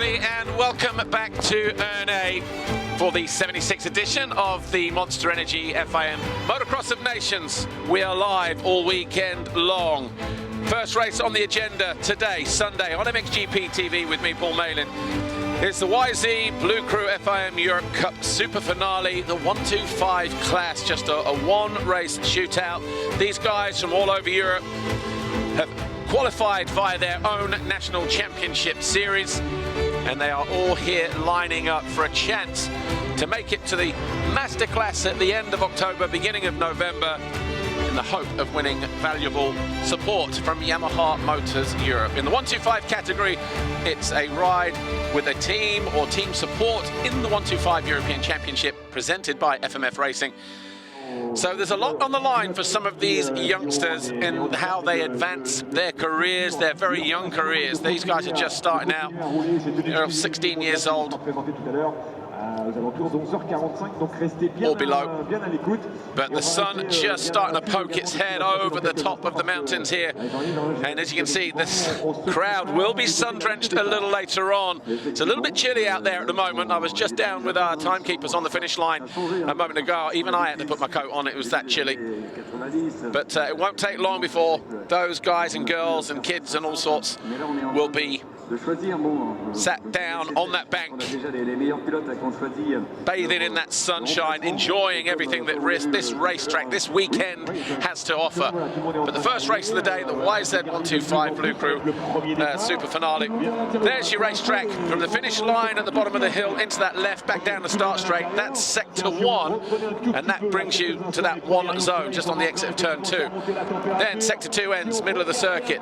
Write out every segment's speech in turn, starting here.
everybody, and welcome back to Ernee for the 76th edition of the Monster Energy FIM Motocross of Nations. We are live all weekend long. First race on the agenda today, Sunday, on MXGP TV with me, Paul Malin. It's the YZ125 cRU FIM Europe Cup Super Finale, the 125 class, just a one-race shootout. These guys from all over Europe have qualified via their own national championship series, and they are all here lining up for a chance to make it to the masterclass at the end of October, beginning of November, in the hope of winning valuable support from Yamaha Motors Europe. In the 125 category, it's a ride with a team or team support in the 125 European Championship presented by FMF Racing. So there's a lot on the line for some of these youngsters and how they advance their careers, their very young careers. These guys are just starting out. They're 16 years old. Or below. But the sun just starting to poke its head over the top of the mountains here. And as you can see, this crowd will be sun-drenched a little later on. It's a little bit chilly out there at the moment. I was just down with our timekeepers on the finish line a moment ago. Even I had to put my coat on. It was that chilly. But it won't take long before those guys and girls and kids and all sorts will be sat down on that bank, bathing in that sunshine, enjoying everything that this racetrack, this weekend has to offer. But the first race of the day, the YZ125 bLU cRU Super Finale. There's your racetrack from the finish line at the bottom of the hill into that left, back down the start straight. That's sector 1, and that brings you to that one zone just on the exit of turn 2. Then sector 2 ends middle of the circuit.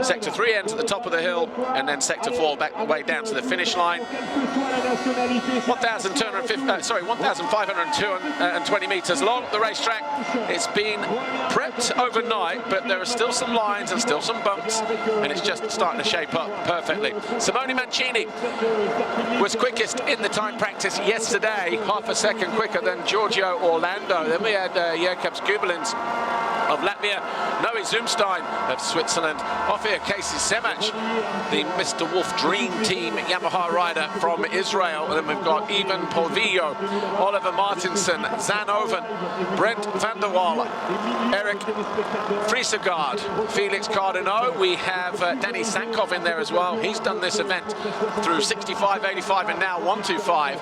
Sector 3 ends at the top of the hill, and then sector 4 back the way down to the finish line. 1,520 meters long, the racetrack. It's been prepped overnight, but there are still some lines and still some bumps, and it's just starting to shape up perfectly. Simone Mancini was quickest in the time practice yesterday, half a second quicker than Giorgio Orlando. Then we had Jakobs Kubelins of Latvia, Noe Zumstein of Switzerland, off here Casey Semac, the Mr. Wolf Dream Team Yamaha rider from Israel. And then we've got Ivan Polvillo, Oliver Martinson, Zan Oven, Brent van der Waal, Eric Friesegard, Felix Cardinaux. We have Danny Sankov in there as well. He's done this event through 65, 85 and now 125.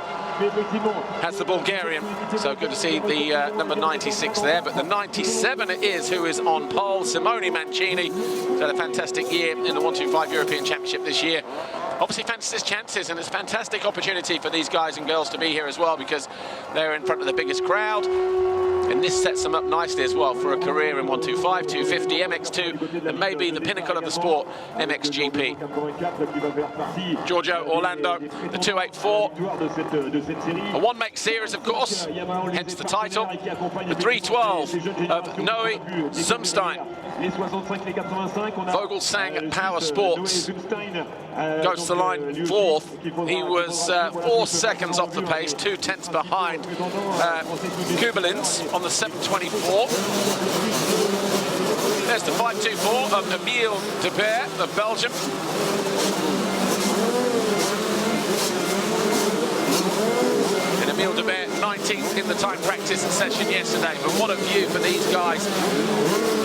Has the Bulgarian, so good to see the number 96 there, but the 97 it is who is on pole. Simone Mancini has had a fantastic year in the 125 European Championship this year. Obviously fancies his chances, and it's a fantastic opportunity for these guys and girls to be here as well, because they're in front of the biggest crowd, and this sets them up nicely as well for a career in 125, 250, MX2, and maybe the pinnacle of the sport, MXGP. Giorgio Orlando, the 284, a one-make series, of course, hence the title. The 312 of Noe Zumstein. Vogelsang Power Sports goes to the line 4th. He was 4 seconds off the pace, 2 tenths behind Kubelins on the 724. There's the 524 of Emile de Beer of Belgium. And Emile de Beer, 19th in the time practice session yesterday. But what a view for these guys.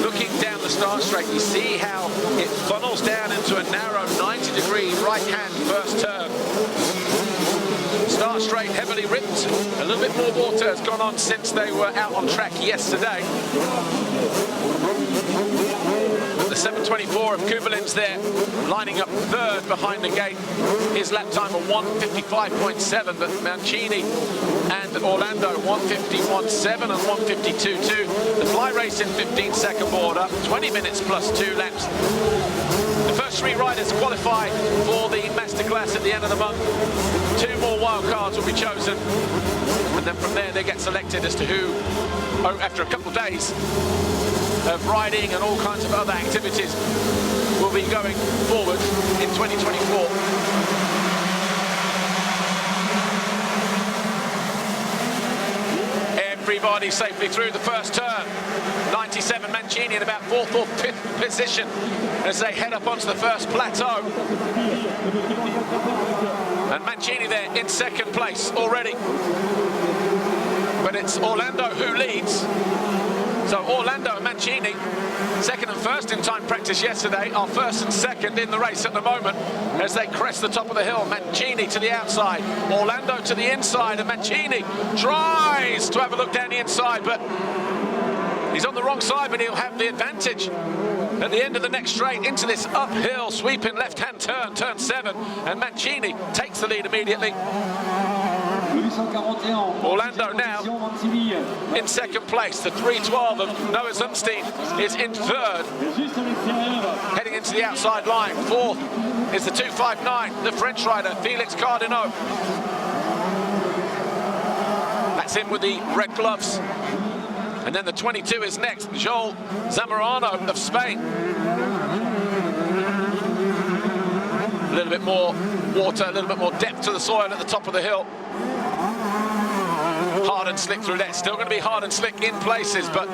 Looking down the start straight, you see how it funnels down into a narrow 90-degree right-hand first turn. Start straight, heavily ripped. A little bit more water has gone on since they were out on track yesterday. The 724 of Kubelins there, lining up 3rd behind the gate. His lap time of 1:55.7, but Mancini and Orlando 1:51.7 and 1:52.2. The fly race in 15-second order, 20 minutes plus 2 laps. The first 3 riders qualify for the masterclass at the end of the month. 2 more wild cards will be chosen, and then from there they get selected as to who, after a couple of days of riding and all kinds of other activities, will be going forward in 2024. Everybody safely through the first turn. 97 Mancini in about 4th or 5th position as they head up onto the first plateau. And Mancini there in second place already. But it's Orlando who leads. So Orlando and Mancini, second and first in time practice yesterday, are first and second in the race at the moment as they crest the top of the hill. Mancini to the outside, Orlando to the inside, and Mancini tries to have a look down the inside, but he's on the wrong side, but he'll have the advantage at the end of the next straight into this uphill sweeping left-hand turn, turn 7, and Mancini takes the lead immediately. Orlando now in second place. The 312 of Noah Zumstein is in third, heading into the outside line. Fourth is the 259, the French rider Felix Cardinaux. That's him with the red gloves. And then the 22 is next, Joel Zamorano of Spain. A little bit more water, a little bit more depth to the soil at the top of the hill. Hard and slick through there. Still going to be hard and slick in places, but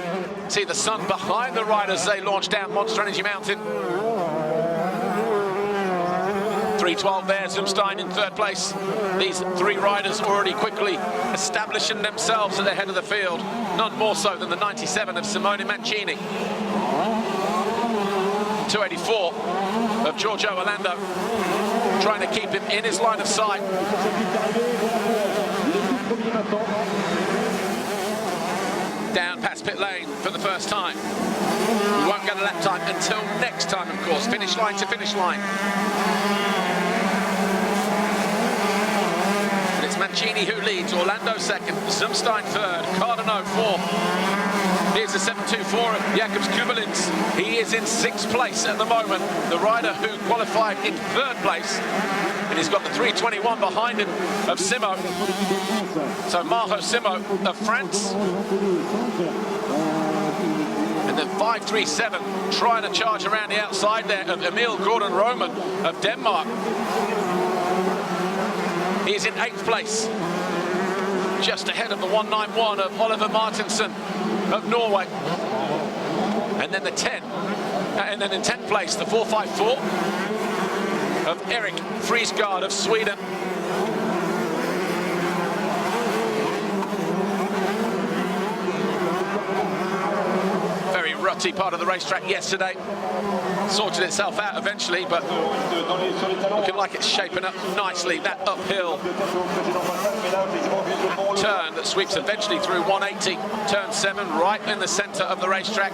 see the sun behind the riders as they launch down Monster Energy Mountain. 312 there, Zumstein in third place. These three riders already quickly establishing themselves at the head of the field. None more so than the 97 of Simone Mancini. 284 of Giorgio Orlando, trying to keep him in his line of sight. Down past pit lane for the first time. We won't get a lap time until next time, of course. Finish line to finish line. And it's Mancini who leads, Orlando second, Zumstein third, Cardinaux fourth. Here's the 724 of Jakobs Kubelins. He is in sixth place at the moment. The rider who qualified in third place. And he's got the 321 behind him of Simo. So Maho Simo of France. And then 537 trying to charge around the outside there of Emil Gordon Roman of Denmark. He's in eighth place, just ahead of the 191 of Oliver Martinsen of Norway. And then the 10, and then in 10th place, the 454 of Erik Friesgaard of Sweden. Very rutty part of the racetrack yesterday. Sorted itself out eventually, but looking like it's shaping up nicely. That uphill turn that sweeps eventually through 180, turn 7, right in the center of the racetrack.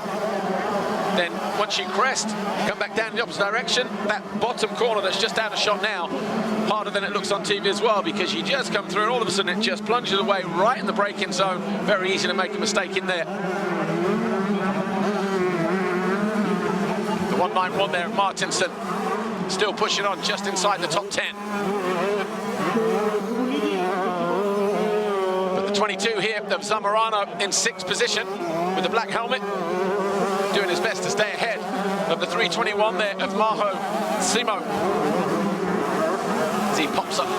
Then once you crest, come back down in the opposite direction. That bottom corner that's just out of shot now, harder than it looks on TV as well, because you just come through and all of a sudden it just plunges away right in the braking zone. Very easy to make a mistake in there. The 191 there of Martinsen, still pushing on just inside the top 10. But the 22 here of Zamorano in sixth position with the black helmet, doing his best to stay ahead of the 321 there of Maho Simo. As he pops up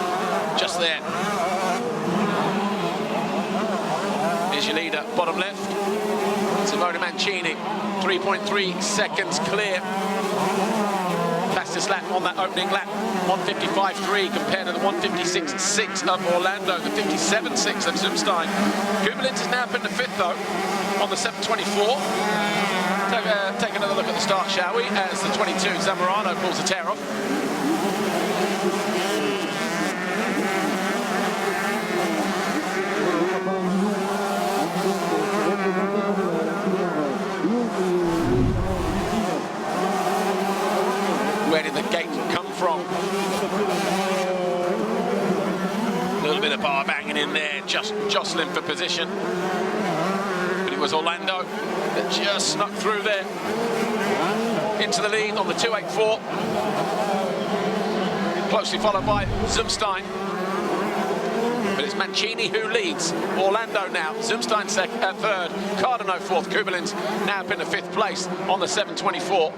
just there. Here's your leader, bottom left. Simone Mancini, 3.3 seconds clear. Fastest lap on that opening lap, 155.3 compared to the 156.6 of Orlando, the 57.6 of Zumstein. Kubelins is now up in the fifth though, on the 724. Take another look at the start, shall we, as the 22 Zamorano pulls the tear off. Where did the gate come from? A little bit of bar banging in there, just jostling for position. But it was Orlando that just snuck through there into the lead on the 284. Closely followed by Zumstein. But it's Mancini who leads. Orlando now, Zumstein third, Cardinaux fourth, Kubelins now up in the fifth place on the 724.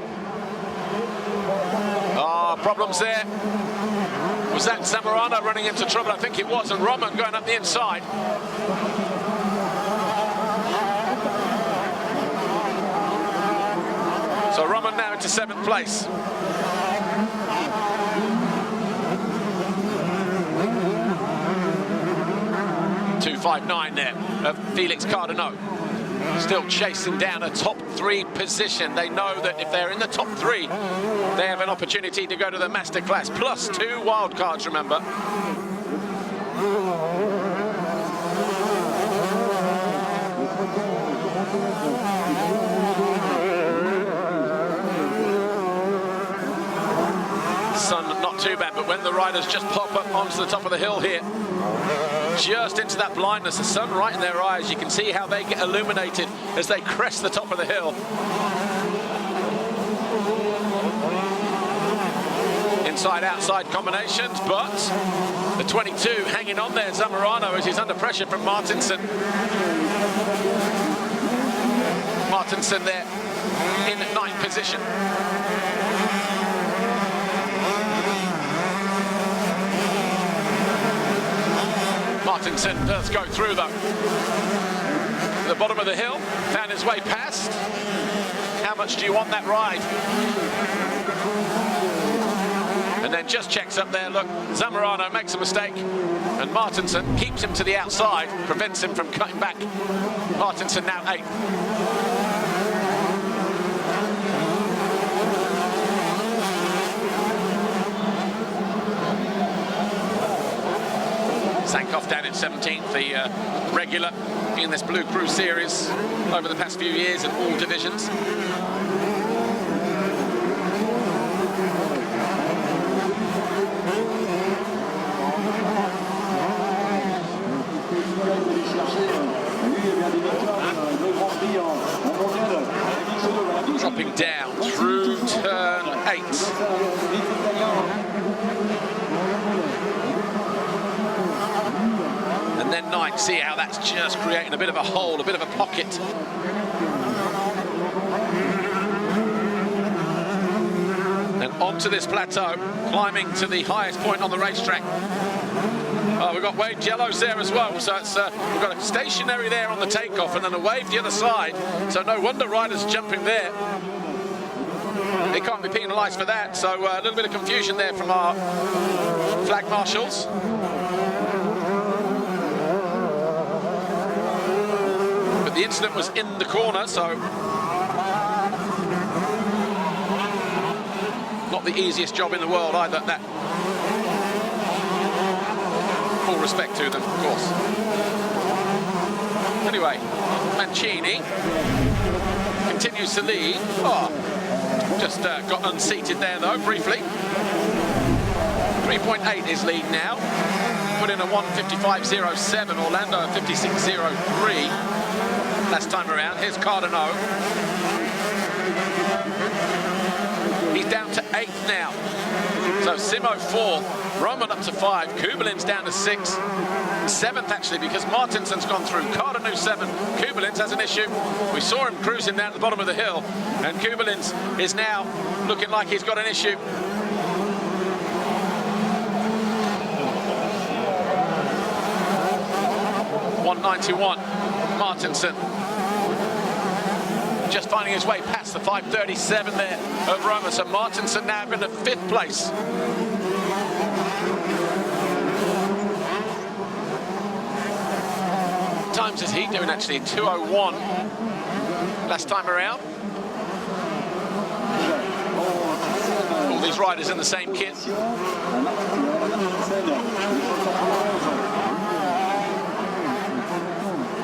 Problems there. Was that Zamorano running into trouble? I think it was, and Roman going up the inside. So Roman now into seventh place. 2.59 there of Felix Cardinaux. Still chasing down a top 3 position. They know that if they're in the top 3, they have an opportunity to go to the Masterclass, plus 2 wildcards, remember. Sun not too bad, but when the riders just pop up onto the top of the hill here, just into that blindness, the sun right in their eyes, you can see how they get illuminated as they crest the top of the hill. Inside-outside combinations, but the 22 hanging on there, Zamorano, as he's under pressure from Martinson. Martinson there in 9th position. Martinson does go through though. The bottom of the hill, found his way past. How much do you want that ride? And then just checks up there, look, Zamorano makes a mistake, and Martinson keeps him to the outside, prevents him from cutting back. Martinson now 8th. Sankoff down in 17th, the regular in this bLU cRU series over the past few years in all divisions. Dropping down through turn 8. And then 9, see how that's just creating a bit of a hole, a bit of a pocket. And onto this plateau, climbing to the highest point on the racetrack. We've got wave yellows there as well, so it's, we've got a stationary there on the takeoff and then a wave the other side, so no wonder riders jumping there. They can't be penalised for that, so a little bit of confusion there from our flag marshals. But the incident was in the corner, so not the easiest job in the world either, that. Full respect to them, of course. Anyway, Mancini continues to lead. Just got unseated there though, briefly. 3.8 is lead now. Put in a 1:55.07, Orlando a 56.03 last time around. Here's Cardinaux. He's down to 8th now. So Simo 4, Roman up to 5, Kubelin's down to 6, 7th actually because Martinson's gone through. Cardinaux 7, Kubelin's has an issue. We saw him cruising down at the bottom of the hill, and Kubelin's is now looking like he's got an issue. .191, Martinson. Just finding his way past the 5:37 there of Roma. So Martinson now in the 5th place. What times is he doing actually? 2:01 last time around. All these riders in the same kit.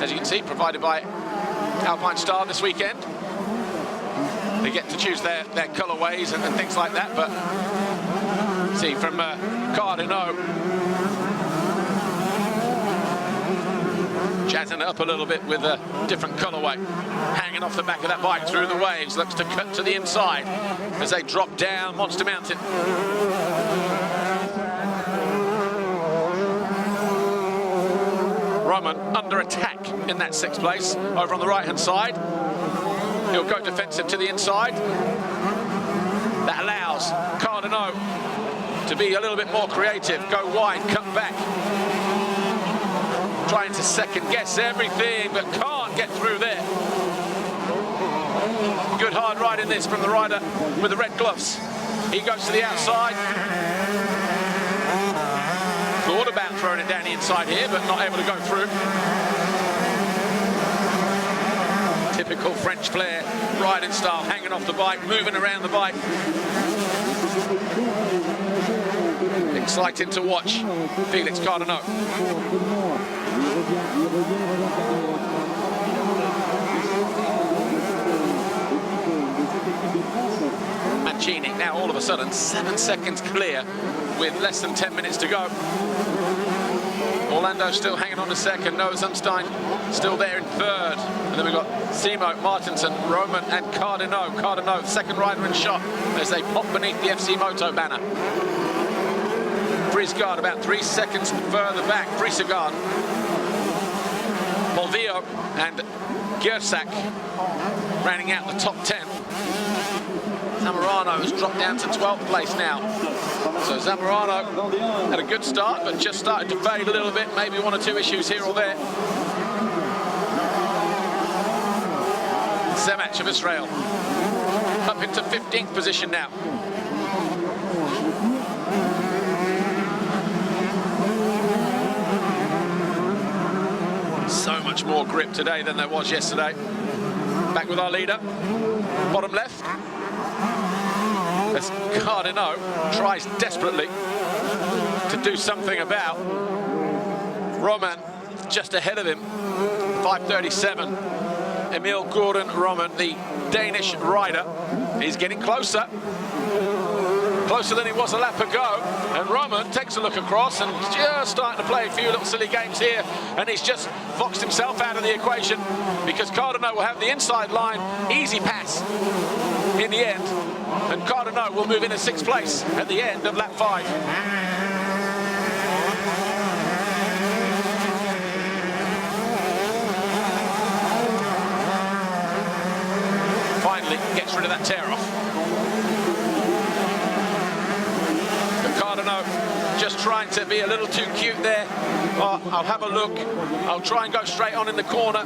As you can see, provided by Alpine Star this weekend. They get to choose their colourways and things like that, but see from Cardinaux jazzing it up a little bit with a different colourway, hanging off the back of that bike through the waves, looks to cut to the inside as they drop down Monster Mountain. Roman under attack in that 6th place over on the right hand side. He'll go defensive to the inside. That allows Cardinaux to be a little bit more creative, go wide, cut back, trying to second guess everything but can't get through there. Good hard ride in this from the rider with the red gloves. He goes to the outside. Thought about throwing it down the inside here, but not able to go through. Typical French flair, riding style, hanging off the bike, moving around the bike. Exciting to watch, Felix Cardinaux. Mancini now all of a sudden 7 seconds clear with less than 10 minutes to go. Orlando still hanging on to second. Noah Zumstein still there in third. And then we've got Simo, Martinson, Roman and Cardinaux. Cardinaux, second rider in shot as they pop beneath the FC Moto banner. Brisgard about 3 seconds further back. Brisgard, Polvillo and Gersak rounding out the top 10. Zamorano has dropped down to 12th place now. So Zamorano had a good start, but just started to fade a little bit. Maybe 1 or 2 issues here or there. Zemac of Israel up into 15th position now. So much more grip today than there was yesterday. Back with our leader, bottom left. As Cardinaux tries desperately to do something about Roman just ahead of him, 5:37. Emil Gordon Roman, the Danish rider, he's getting closer. Closer than he was a lap ago. And Roman takes a look across and just starting to play a few little silly games here. And he's just boxed himself out of the equation because Cardinaux will have the inside line, easy pass in the end. And Cardinaux will move into 6th place at the end of lap 5. Finally gets rid of that tear off. Cardinaux just trying to be a little too cute there. Oh, I'll have a look. I'll try and go straight on in the corner.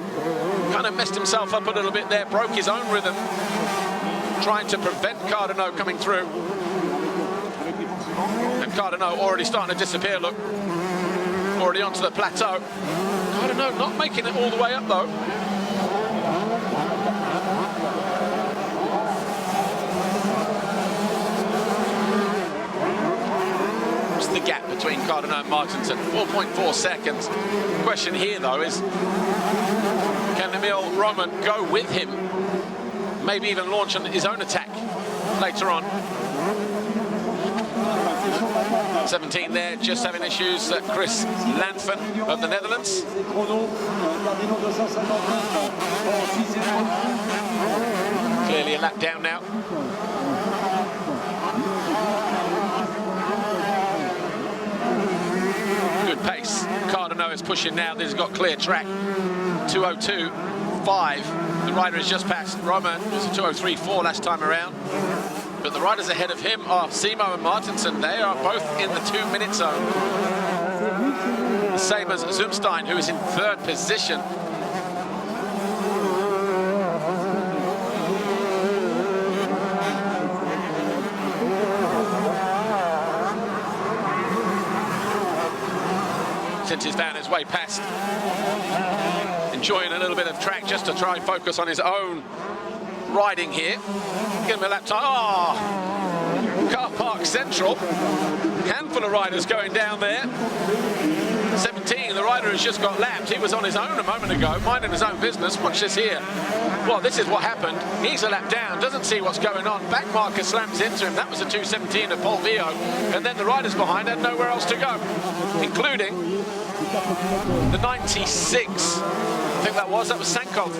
Kind of messed himself up a little bit there, broke his own rhythm, trying to prevent Cardinaux coming through. And Cardinaux already starting to disappear, look. Already onto the plateau. Cardinaux not making it all the way up, though. The gap between Cardinaux and Martinson, 4.4 seconds. The question here, though, is can Emil Roman go with him? Maybe even launch on his own attack later on. 17 there, just having issues. Chris Lanfen of the Netherlands. Clearly a lap down now. Good pace. Cardinaux is pushing now. This has got clear track. 2:02.5. The rider has just passed Roman. It was a 2:03.4 last time around. But the riders ahead of him are Simo and Martinson. They are both in the 2-minute zone. The same as Zumstein, who is in 3rd position. Since he's found his way past, enjoying a little bit of track just to try and focus on his own riding here. Give him a lap time. Oh, car park central. Handful of riders going down there. 17, the rider has just got lapped. He was on his own a moment ago, minding his own business. Watch this here. Well, this is what happened. He's a lap down, doesn't see what's going on. Back marker slams into him. That was a 2:17 of Polvillo. And then the riders behind had nowhere else to go, including the 96. I think that was Sankov.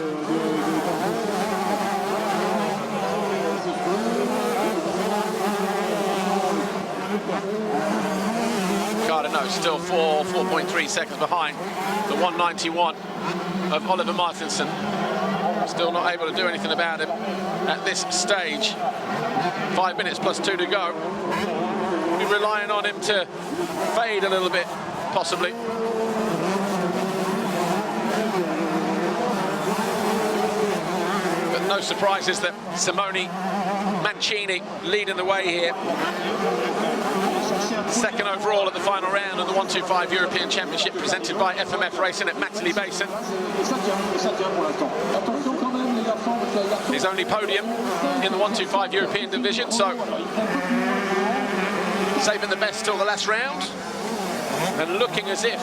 Cardinaux still 4.3 seconds behind the 191 of Oliver Martinson. Still not able to do anything about him at this stage. 5 minutes plus 2 to go. We're relying on him to fade a little bit, possibly. But no surprises that Simone Mancini leading the way here. Second overall at the final round of the 125 European Championship presented by FMF Racing at Matterley Basin. His only podium in the 125 European division, so saving the best till the last round and looking as if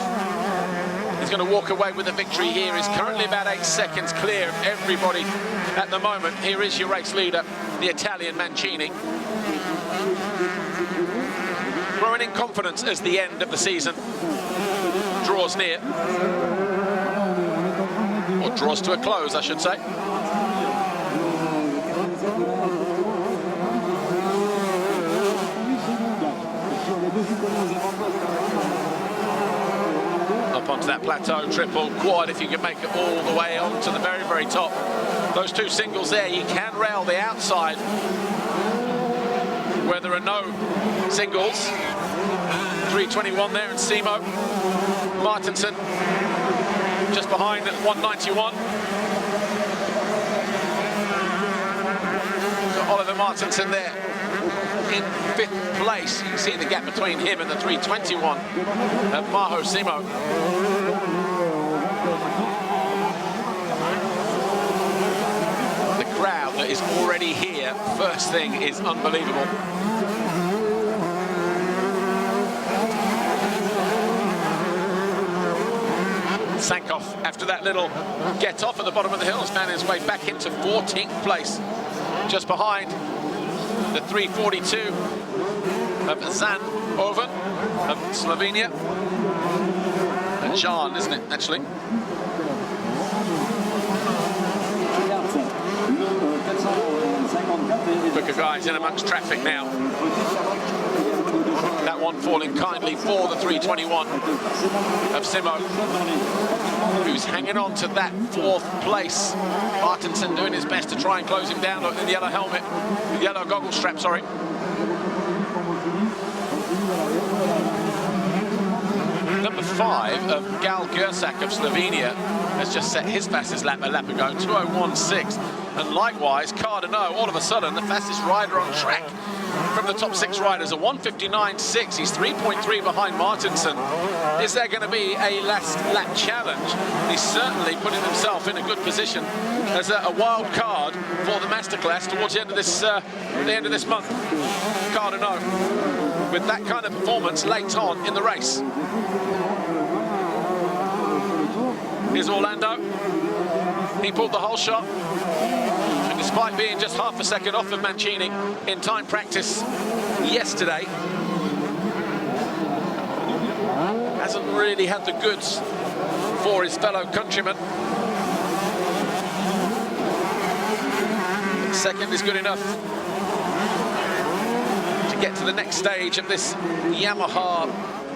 he's going to walk away with a victory here. He's currently about 8 seconds clear of everybody at the moment. Here is your race leader, the Italian Mancini. Growing in confidence as the end of the season draws near. Or draws to a close, I should say. Up onto that plateau, triple, quad, if you can make it all the way on to the very, very top. Those two singles there, you can rail the outside where there are no singles. 321 there in Simo. Martinson just behind at 191. Got Oliver Martinson there in 5th place. You can see the gap between him and the 321 of Maho Simo. The crowd that is already here, first thing, is unbelievable. Sankoff, after that little get off at the bottom of the hill, has found his way back into 14th place, just behind the 342 of Zan Oven of Slovenia. And Jan, isn't it, actually? Quicker guys in amongst traffic now. That one falling kindly for the 321 of Simo, who's hanging on to that 4th place. Martinson doing his best to try and close him down. Look at the yellow helmet, the yellow goggle strap, sorry. Number 5 of Gal Gersak of Slovenia has just set his fastest lap a lap ago, 2:01.6. And likewise, Cardano, all of a sudden, the fastest rider on track from the top 6 riders, a 1:59.6. He's 3.3 behind Martinson. Is there going to be a last lap challenge? He's certainly putting himself in a good position as a wild card for the masterclass towards the end of this month. Cardano, with that kind of performance late on in the race. Here's Orlando. He pulled the whole shot. And despite being just half a second off of Mancini in time practice yesterday, hasn't really had the goods for his fellow countrymen. Second is good enough to get to the next stage of this Yamaha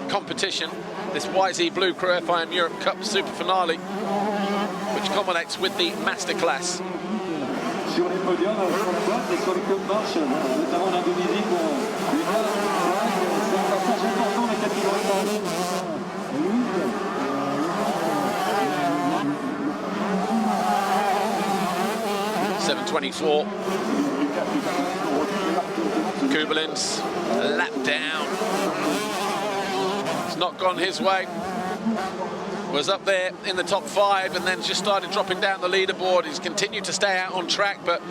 competition, this bLU cRU FIM Europe Cup Superfinale, which culminates with the masterclass. Sur les podiums, sur la boîte et sur les queues de marche, notamment en Indonésie, c'est un passage important des catégories. 7:24. Kubelin's lap down. It's not gone his way. Was up there in the top 5 and then just started dropping down the leaderboard. He's continued to stay out on track, but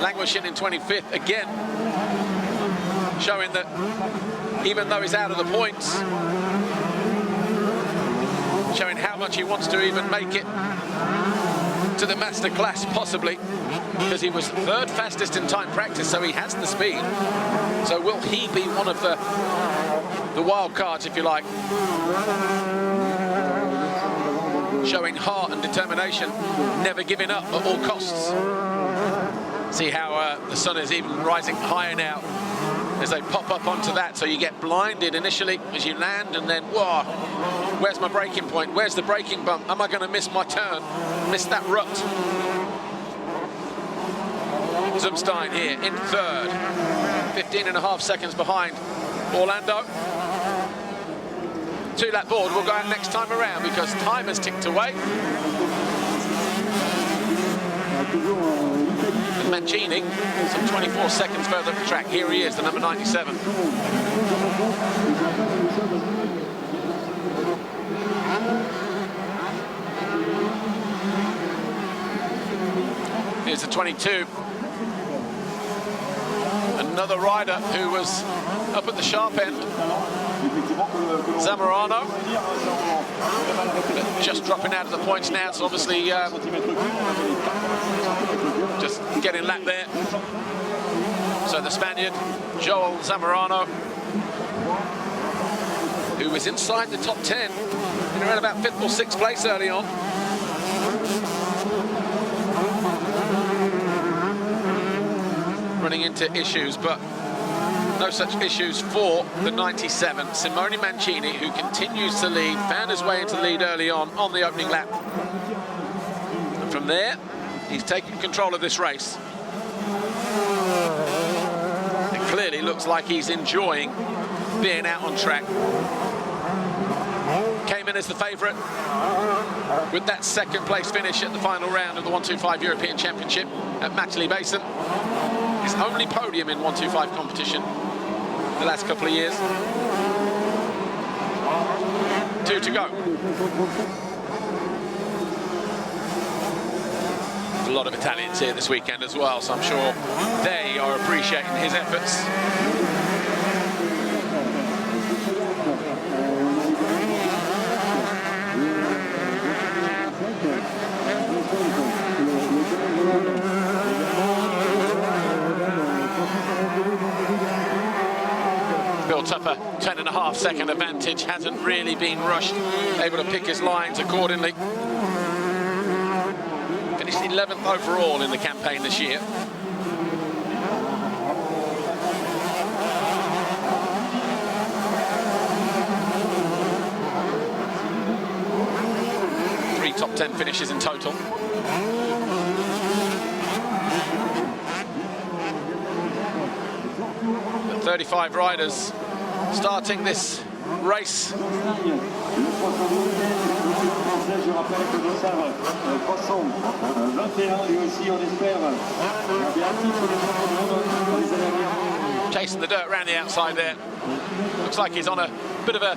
languishing in 25th again, showing that even though he's out of the points, showing how much he wants to even make it to the masterclass, possibly, because he was 3rd fastest in time practice, so he has the speed. So will he be one of the wild cards, if you like, showing heart and determination, never giving up at all costs. See how the sun is even rising higher now as they pop up onto that, so you get blinded initially as you land, and then, whoa, where's my braking point? Where's the braking bump? Am I going to miss my turn? Miss that rut? Zumstein here in 3rd, 15.5 seconds behind Orlando. 2-lap board will go out next time around because time has ticked away. And Mancini, some 24 seconds further up the track. Here he is, the number 97. Here's the 22. Another rider who was up at the sharp end. Zamorano. Just dropping out of the points now, so obviously just getting lapped there. So the Spaniard, Joel Zamorano, who was inside the top 10, in around about 5th or 6th place early on. Running into issues, but no such issues for the 97, Simone Mancini, who continues to lead, found his way into the lead early on the opening lap. And from there, he's taken control of this race. It clearly looks like he's enjoying being out on track. Came in as the favourite with that 2nd place finish at the final round of the 125 European Championship at Matterley Basin. His only podium in 125 competition the last couple of years. 2 to go. There's a lot of Italians here this weekend as well, so I'm sure they are appreciating his efforts. Built up a 10.5 second advantage, hasn't really been rushed, able to pick his lines accordingly. Finished 11th overall in the campaign this year. Three top 10 finishes in total. The 35 riders starting this race. Chasing the dirt around the outside there. Looks like he's on a bit of a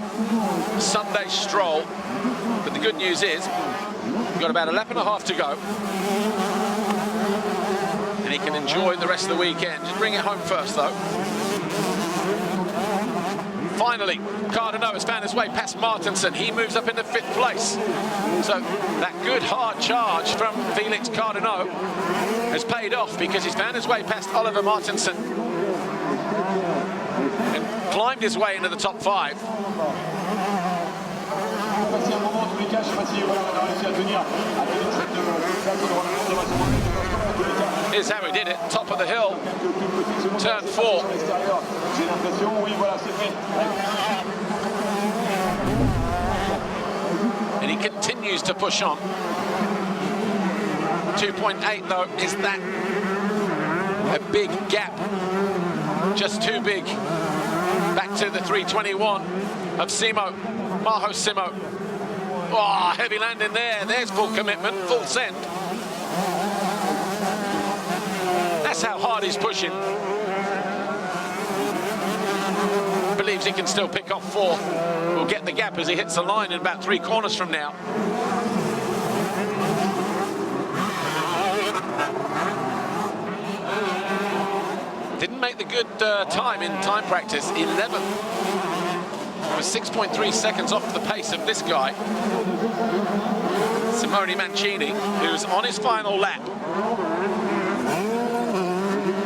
Sunday stroll. But the good news is, we've got about a lap and a half to go. And he can enjoy the rest of the weekend. Just bring it home first, though. Finally, Cardinal has found his way past Martinson. He moves up into 5th place. So that good hard charge from Felix Cardinal has paid off because he's found his way past Oliver Martinson and climbed his way into the top 5. Here's how he did it, top of the hill, turn 4. And he continues to push on. 2.8 though, is that a big gap? Just too big. Back to the 321 of Simo, Maho Simo. Oh, heavy landing there. There's full commitment, full send. That's how hard he's pushing. Believes he can still pick off 4. We'll get the gap as he hits the line in about 3 corners from now. Didn't make the good time in time practice, 11th. Was 6.3 seconds off the pace of this guy, Simone Mancini, who's on his final lap.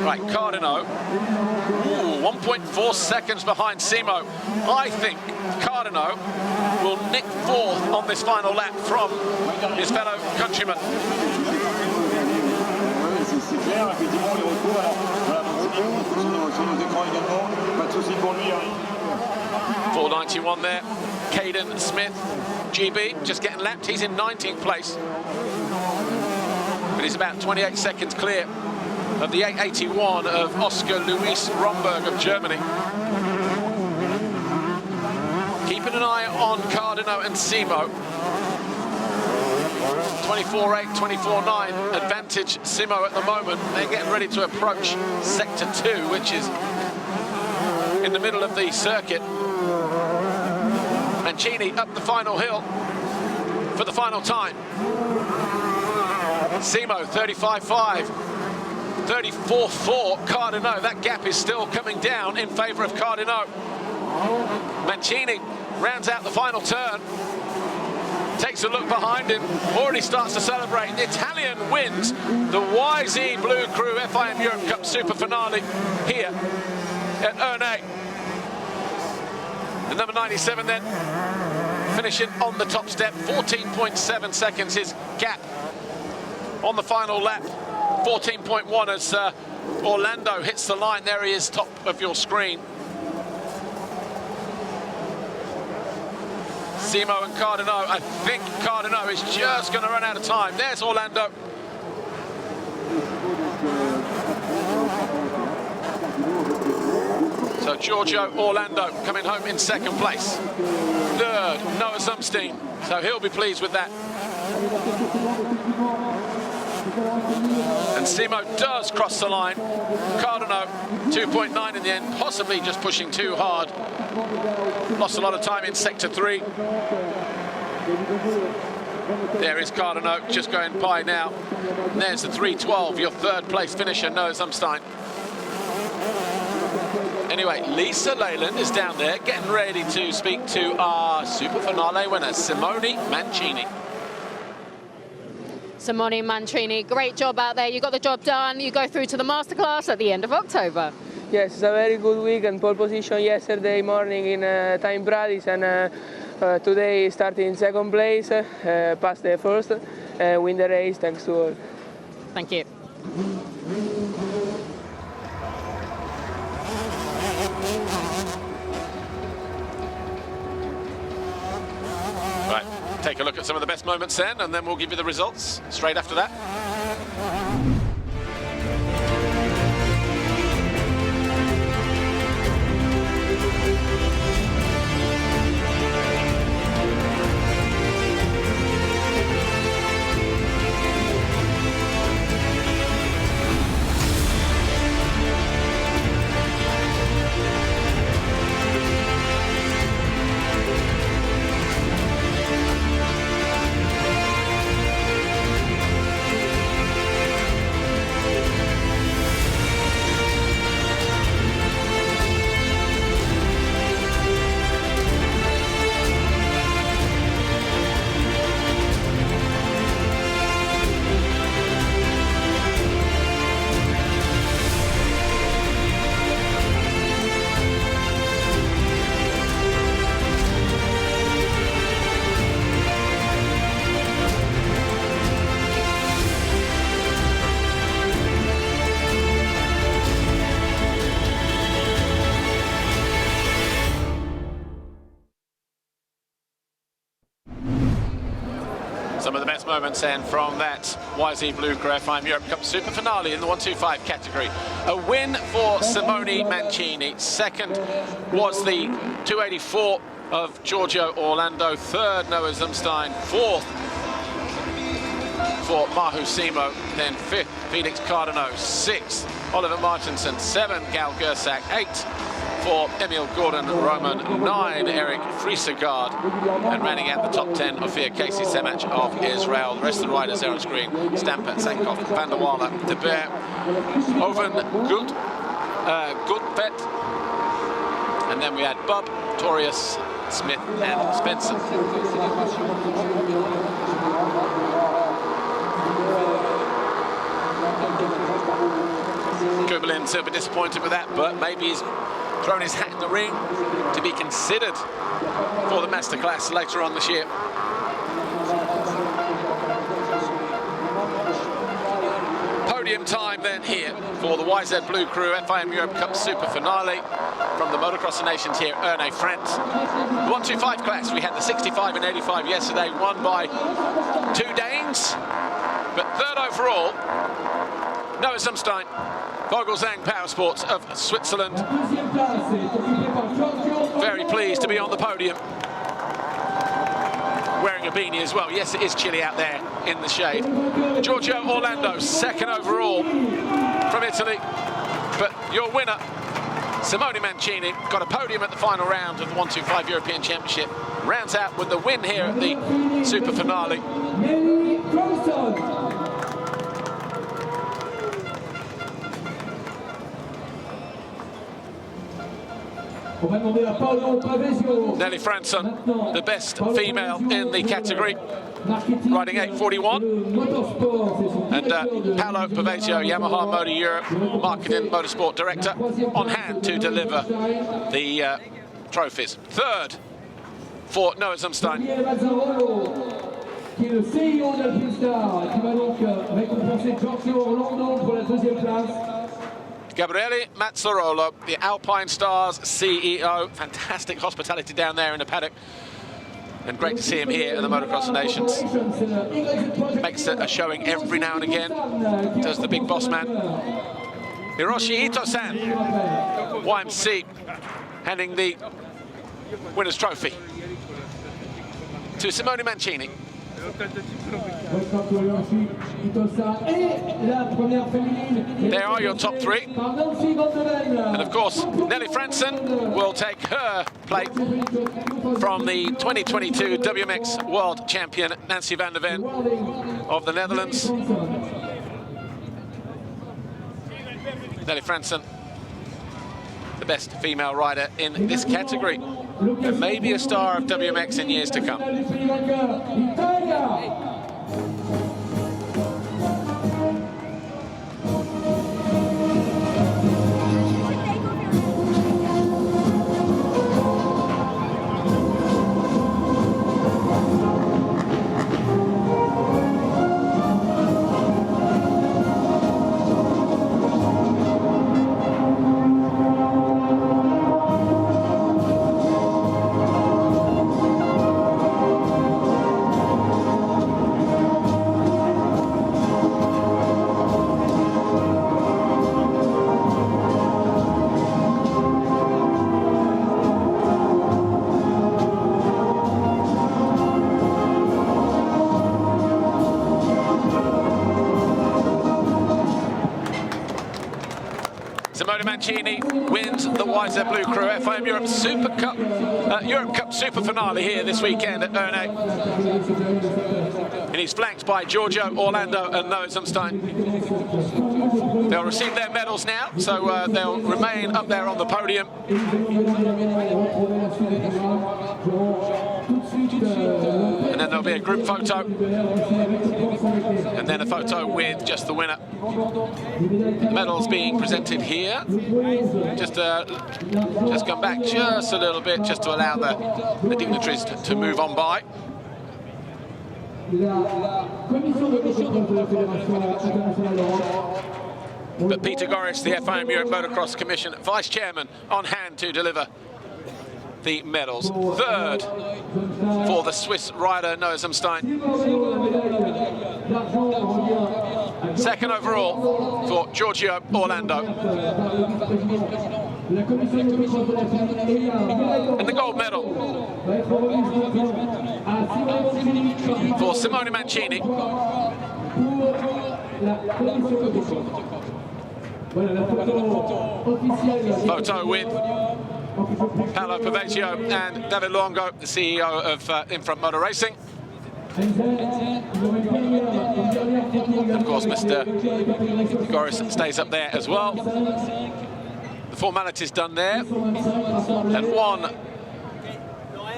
Right, Cardinal, 1.4 seconds behind Simo. I think Cardinal will nick 4th on this final lap from his fellow countryman. 491 there. Caden Smith, GB, just getting lapped. He's in 19th place. But he's about 28 seconds clear of the 881 of Oscar Luis Romberg of Germany. Keeping an eye on Cardinal and Simo. 24.8, 24.9 advantage. advantage, Simo, at the moment. They're getting ready to approach Sector 2, which is in the middle of the circuit. Mancini up the final hill for the final time. Simo 35.5, 34.4. Cardinaux, that gap is still coming down in favour of Cardinaux. Mancini rounds out the final turn, takes a look behind him, already starts to celebrate. The Italian wins the YZ bLU cRU FIM Europe Cup Super Finale here at Ernee. The number 97 then finishing on the top step, 14.7 seconds his gap on the final lap, 14.1 as Orlando hits the line. There he is, top of your screen. Simo and Cardinaux. I think Cardinaux is just going to run out of time. There's Orlando. So Giorgio Orlando coming home in second place. Third, Noah Zumstein. So he'll be pleased with that. And Simo does cross the line. Cardinaux 2.9 in the end, possibly just pushing too hard. Lost a lot of time in Sector 3. There is Cardinaux just going by now. And there's the 3:12, your third place finisher, Noah Zumstein. Anyway, Lisa Leyland is down there getting ready to speak to our Super Finale winner, Simone Mancini. Simone Mancini, great job out there. You got the job done. You go through to the masterclass at the end of October. Yes, it's a very good week and pole position yesterday morning in time practice, and today starting in second place, past the first, win the race. Thanks to all. Thank you. Right, take a look at some of the best moments then, and then we'll give you the results straight after that. Some of the best moments then from that YZ bLU cRU FIM Europe Cup Super Finale in the 125 category. A win for Simone Mancini. Second was the 284 of Giorgio Orlando. Third, Noah Zumstein. Fourth for Mahu Simo. Then fifth, Felix Cardinaux. Sixth, Oliver Martinson. Seven, Gal Gersak. Eight for Emil Gordon-Roman. 9, Eric Friesegard. And rounding out the top 10, Ofir Casey Semach of Israel. The rest of the riders there on screen: Stamper, Sankov, Van der Walle, De Beer, Oven, Goodpet. And then we had Bub, Torius, Smith and Spencer. Kubalin super disappointed with that, but maybe he's thrown his hat in the ring to be considered for the masterclass later on this year. Podium time then here for the YZ bLU cRU FIM Europe Cup Super Finale from the Motocross of Nations here at Ernee, France. The 125 class, we had the 65 and 85 yesterday, won by 2 Danes, but third overall, Noah Zumstein, Vogelzang Power Sports of Switzerland. Very pleased to be on the podium. wearing a beanie as well. Yes, it is chilly out there in the shade. Giorgio Orlando, second overall from Italy. But your winner, Simone Mancini, got a podium at the final round of the 125 European Championship. Rounds out with the win here at the SuperFinale. Nelly Fransson, the best female in the category, riding 8:41. And Paolo Pavesio, Yamaha Motor Europe Marketing Motorsport Director, on hand to deliver the trophies. Third for Noah Zumstein. Qui est le CEO d'Alpinstar, qui va donc récompenser Giorgio Orlando pour la deuxième place. Gabriele Mazzarolo, the Alpine Stars CEO. Fantastic hospitality down there in the paddock. And great to see him here at the Motocross Nations. Makes a showing every now and again. Does the big boss man. Hiroshi Ito-san, YMC, handing the winner's trophy to Simone Mancini. There are your top three. And of course, Nelly Fransson will take her plate from the 2022 WMX World Champion Nancy van der Ven of the Netherlands. Nelly Fransson, the best female rider in this category, and maybe a star of WMX in years to come. Simone Mancini wins the bLU cRU FIM Europe Super Cup, Europe Cup Super Finale here this weekend at Ernee. And he's flanked by Giorgio Orlando and Noah Zumstein. They'll receive their medals now, so they'll remain up there on the podium. And then there'll be a group photo. And then a photo with just the winner. The medals being presented here. Just come back just a little bit, just to allow the dignitaries to move on by. But Peter Goris, the FIM Europe Motocross Commission Vice Chairman, on hand to deliver the medals. Third for the Swiss rider Noah Zumstein. Second overall for Giorgio Orlando. And the gold medal for Simone Mancini. Photo with Paolo Pavesio and David Luongo, the CEO of In-Front Motor Racing. And of course, Mr. Goris stays up there as well. The formalities done there. And one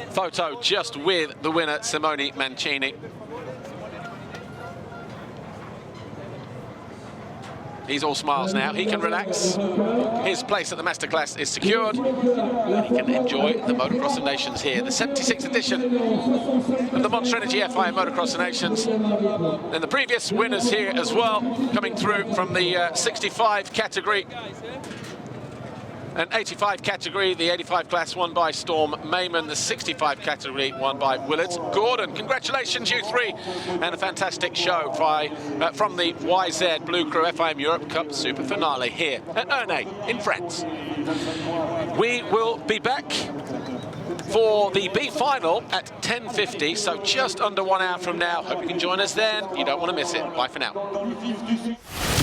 photo just with the winner, Simone Mancini. He's all smiles now. He can relax. His place at the Masterclass is secured. And he can enjoy the Motocross of Nations here. The 76th edition of the Monster Energy FIM Motocross of Nations. And the previous winners here as well, coming through from the 65 category. An 85 category, the 85 class won by Storm Mayman, the 65 category won by Willard Gordon. Congratulations, you three, and a fantastic show from the bLU cRU FIM Europe Cup Super Finale here at Ernee in France. We will be back for the B final at 10:50, so just under 1 hour from now. Hope you can join us then. You don't want to miss it. Bye for now.